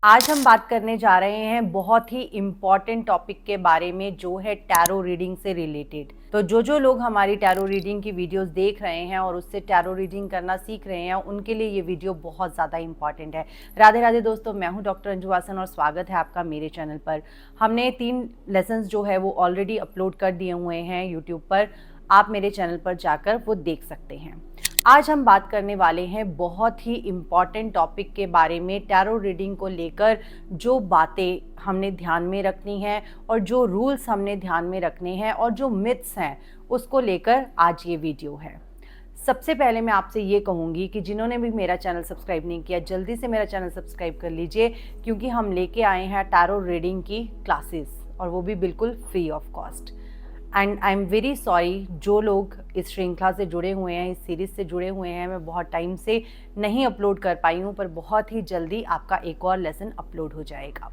आज हम बात करने जा रहे हैं बहुत ही इम्पॉर्टेंट टॉपिक के बारे में जो है टैरो रीडिंग से रिलेटेड। तो जो लोग हमारी टैरो रीडिंग की वीडियोस देख रहे हैं और उससे टैरो रीडिंग करना सीख रहे हैं उनके लिए ये वीडियो बहुत ज़्यादा इम्पॉर्टेंट है। राधे राधे दोस्तों, मैं हूँ डॉक्टर अंजू वासन और स्वागत है आपका मेरे चैनल पर। हमने 3 लेसन्स जो है वो ऑलरेडी अपलोड कर दिए हुए हैं यूट्यूब पर, आप मेरे चैनल पर जाकर वो देख सकते हैं। आज हम बात करने वाले हैं बहुत ही इम्पॉर्टेंट टॉपिक के बारे में, टैरो रीडिंग को लेकर जो बातें हमने ध्यान में रखनी हैं और जो रूल्स हमने ध्यान में रखने हैं और जो मिथ्स हैं उसको लेकर आज ये वीडियो है। सबसे पहले मैं आपसे ये कहूँगी कि जिन्होंने भी मेरा चैनल सब्सक्राइब नहीं किया जल्दी से मेरा चैनल सब्सक्राइब कर लीजिए, क्योंकि हम लेके आए हैं टैरो रीडिंग की क्लासेस और वो भी बिल्कुल free of cost. And I am very sorry, जो लोग इस श्रृंखला से जुड़े हुए हैं, इस सीरीज़ से जुड़े हुए हैं, मैं बहुत टाइम से नहीं अपलोड कर पाई हूँ, पर बहुत ही जल्दी आपका एक और लेसन अपलोड हो जाएगा।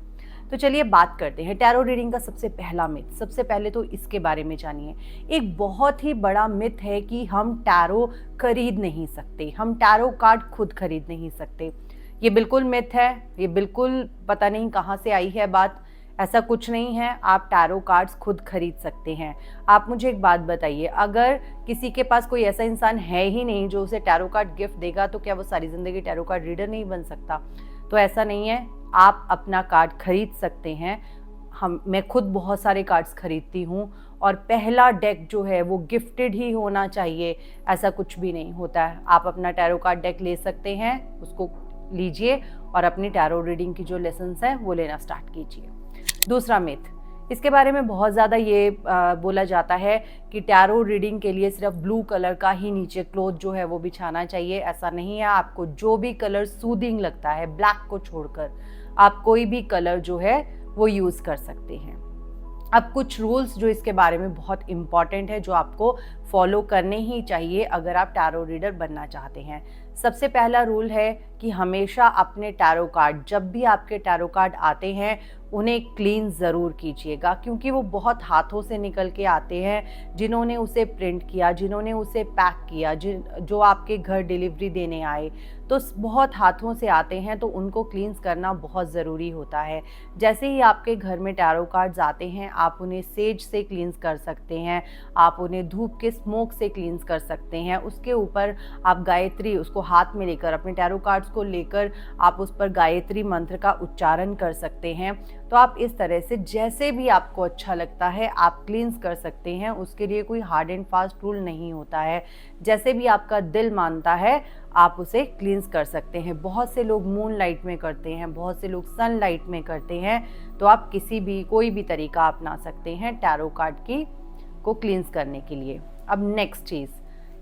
तो चलिए बात करते हैं टैरो रीडिंग का सबसे पहला मिथ। सबसे पहले तो इसके बारे में जानिए। एक बहुत ही बड़ा मिथ है कि हम टैरो खरीद नहीं सकते, हम टैरो कार्ड खुद खरीद नहीं सकते। ये बिल्कुल मिथ है, ये बिल्कुल पता नहीं कहाँ से आई है बात। ऐसा कुछ नहीं है, आप टैरो कार्ड्स खुद खरीद सकते हैं। आप मुझे एक बात बताइए, अगर किसी के पास कोई ऐसा इंसान है ही नहीं जो उसे टैरो कार्ड गिफ्ट देगा, तो क्या वो सारी ज़िंदगी टैरो कार्ड रीडर नहीं बन सकता? तो ऐसा नहीं है, आप अपना कार्ड खरीद सकते हैं। मैं खुद बहुत सारे कार्ड्स खरीदती हूँ और पहला डेक जो है वो गिफ्टेड ही होना चाहिए, ऐसा कुछ भी नहीं होता है। आप अपना टैरो कार्ड डेक ले सकते हैं, उसको लीजिए और अपनी टैरो रीडिंग की जो लेसन्स हैं वो लेना स्टार्ट कीजिए। दूसरा मिथ, इसके बारे में बहुत ज़्यादा ये बोला जाता है कि टैरो रीडिंग के लिए सिर्फ ब्लू कलर का ही नीचे क्लॉथ जो है वो बिछाना चाहिए। ऐसा नहीं है, आपको जो भी कलर सूदिंग लगता है, ब्लैक को छोड़कर आप कोई भी कलर जो है वो यूज़ कर सकते हैं। अब कुछ रूल्स जो इसके बारे में बहुत इम्पॉर्टेंट है, जो आपको फॉलो करने ही चाहिए अगर आप टैरो रीडर बनना चाहते हैं। सबसे पहला रूल है कि हमेशा अपने टैरो कार्ड, जब भी आपके टैरो कार्ड आते हैं, उन्हें क्लीन ज़रूर कीजिएगा, क्योंकि वो बहुत हाथों से निकल के आते हैं। जिन्होंने उसे प्रिंट किया, जिन्होंने उसे पैक किया, जो आपके घर डिलीवरी देने आए, तो बहुत हाथों से आते हैं, तो उनको क्लीन्स करना बहुत ज़रूरी होता है। जैसे ही आपके घर में टैरो कार्ड्स आते हैं, आप उन्हें सेज से क्लीन्स कर सकते हैं, आप उन्हें धूप के स्मोक से क्लीन्स कर सकते हैं। उसके ऊपर आप गायत्री, उसको हाथ में लेकर, अपने टैरो कार्ड्स को लेकर आप उस पर गायत्री मंत्र का उच्चारण कर सकते हैं। तो आप इस तरह से जैसे भी आपको अच्छा लगता है आप क्लींस कर सकते हैं। उसके लिए कोई हार्ड एंड फास्ट रूल नहीं होता है, जैसे भी आपका दिल मानता है आप उसे क्लींस कर सकते हैं। बहुत से लोग मून लाइट में करते हैं, बहुत से लोग सन लाइट में करते हैं, तो आप कोई भी तरीका अपना सकते हैं टैरो कार्ड को क्लींस करने के लिए। अब नेक्स्ट चीज़,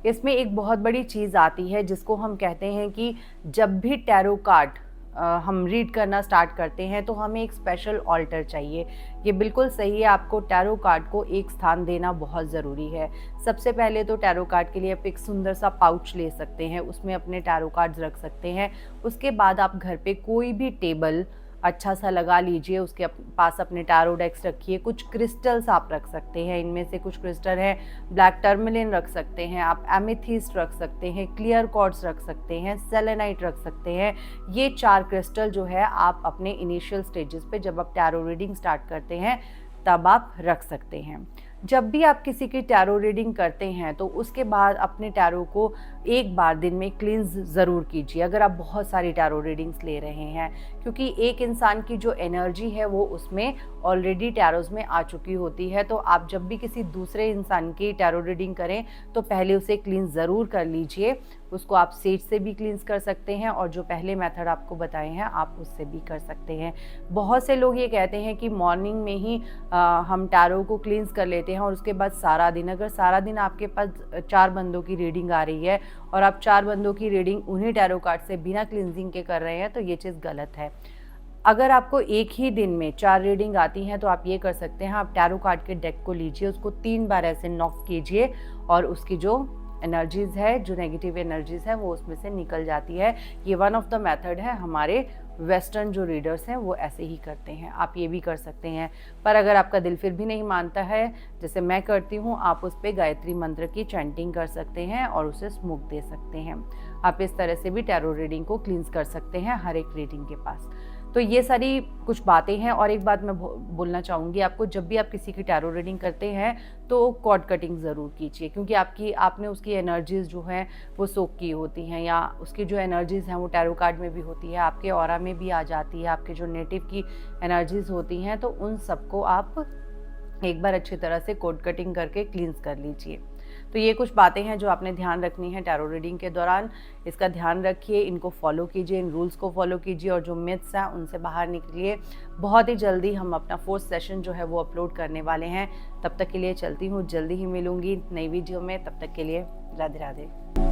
इसमें एक बहुत बड़ी चीज़ आती है जिसको हम कहते हैं कि जब भी टैरो कार्ड हम रीड करना स्टार्ट करते हैं तो हमें एक स्पेशल ऑल्टर चाहिए। ये बिल्कुल सही है, आपको टैरो कार्ड को एक स्थान देना बहुत ज़रूरी है। सबसे पहले तो टैरो कार्ड के लिए आप एक सुंदर सा पाउच ले सकते हैं, उसमें अपने टैरो कार्ड्स रख सकते हैं। उसके बाद आप घर पे कोई भी टेबल अच्छा सा लगा लीजिए, उसके पास अपने टैरो डेक्स रखिए। कुछ क्रिस्टल्स आप रख सकते हैं, इनमें से कुछ क्रिस्टल है, ब्लैक टर्मलिन रख सकते हैं आप, एमेथिस्ट रख सकते हैं, क्लियर क्वार्ट्ज रख सकते हैं, सेलेनाइट रख सकते हैं। ये 4 क्रिस्टल जो है आप अपने इनिशियल स्टेजेस पे, जब आप टैरो रीडिंग स्टार्ट करते हैं तब आप रख सकते हैं। जब भी आप किसी की टैरो रीडिंग करते हैं तो उसके बाद अपने टैरो को एक बार दिन में क्लींस ज़रूर कीजिए, अगर आप बहुत सारी टैरो रीडिंग्स ले रहे हैं, क्योंकि एक इंसान की जो एनर्जी है वो उसमें ऑलरेडी टैरोज में आ चुकी होती है। तो आप जब भी किसी दूसरे इंसान की टैरो रीडिंग करें तो पहले उसे क्लींस ज़रूर कर लीजिए। उसको आप सेज से भी क्लींस कर सकते हैं और जो पहले मेथड आपको बताए हैं आप उससे भी कर सकते हैं। बहुत से लोग ये कहते हैं कि मॉर्निंग में ही हम टैरो को क्लींस कर लेते हैं और उसके बाद सारा दिन, अगर सारा दिन आपके पास 4 बंदों की रीडिंग आ रही है और आप 4 बंदों की रीडिंग उन्हीं टैरो कार्ड से बिना क्लींजिंग के कर रहे हैं, तो ये चीज़ गलत है। अगर आपको एक ही दिन में 4 रीडिंग आती हैं तो आप ये कर सकते हैं, आप टैरो कार्ड के डेक को लीजिए, उसको 3 बार ऐसे नॉक कीजिए और उसकी जो एनर्जीज़ है, जो नेगेटिव एनर्जीज़ है वो उसमें से निकल जाती है। ये वन ऑफ द मेथड है, हमारे वेस्टर्न जो रीडर्स हैं वो ऐसे ही करते हैं, आप ये भी कर सकते हैं। पर अगर आपका दिल फिर भी नहीं मानता है, जैसे मैं करती हूँ, आप उस पर गायत्री मंत्र की चैंटिंग कर सकते हैं और उसे स्मोक दे सकते हैं। आप इस तरह से भी टैरो रीडिंग को क्लींस कर सकते हैं हर एक रीडिंग के पास। तो ये सारी कुछ बातें हैं। और एक बात मैं बोलना चाहूँगी आपको, जब भी आप किसी की टैरो रीडिंग करते हैं तो कॉर्ड कटिंग ज़रूर कीजिए, क्योंकि आपने उसकी एनर्जीज़ जो हैं वो सोक की होती हैं, या उसकी जो एनर्जीज़ हैं वो टैरो कार्ड में भी होती है, आपके ऑरा में भी आ जाती है, आपके जो नेटिव की एनर्जीज़ होती हैं, तो उन सबको आप एक बार अच्छी तरह से कॉर्ड कटिंग करके क्लींस कर लीजिए। तो ये कुछ बातें हैं जो आपने ध्यान रखनी है टैरो रीडिंग के दौरान। इसका ध्यान रखिए, इनको फॉलो कीजिए, इन रूल्स को फॉलो कीजिए और जो मिथ्स हैं उनसे बाहर निकलिए। बहुत ही जल्दी हम अपना 4th सेशन जो है वो अपलोड करने वाले हैं। तब तक के लिए चलती हूँ, जल्दी ही मिलूंगी नई वीडियो में। तब तक के लिए राधे राधे।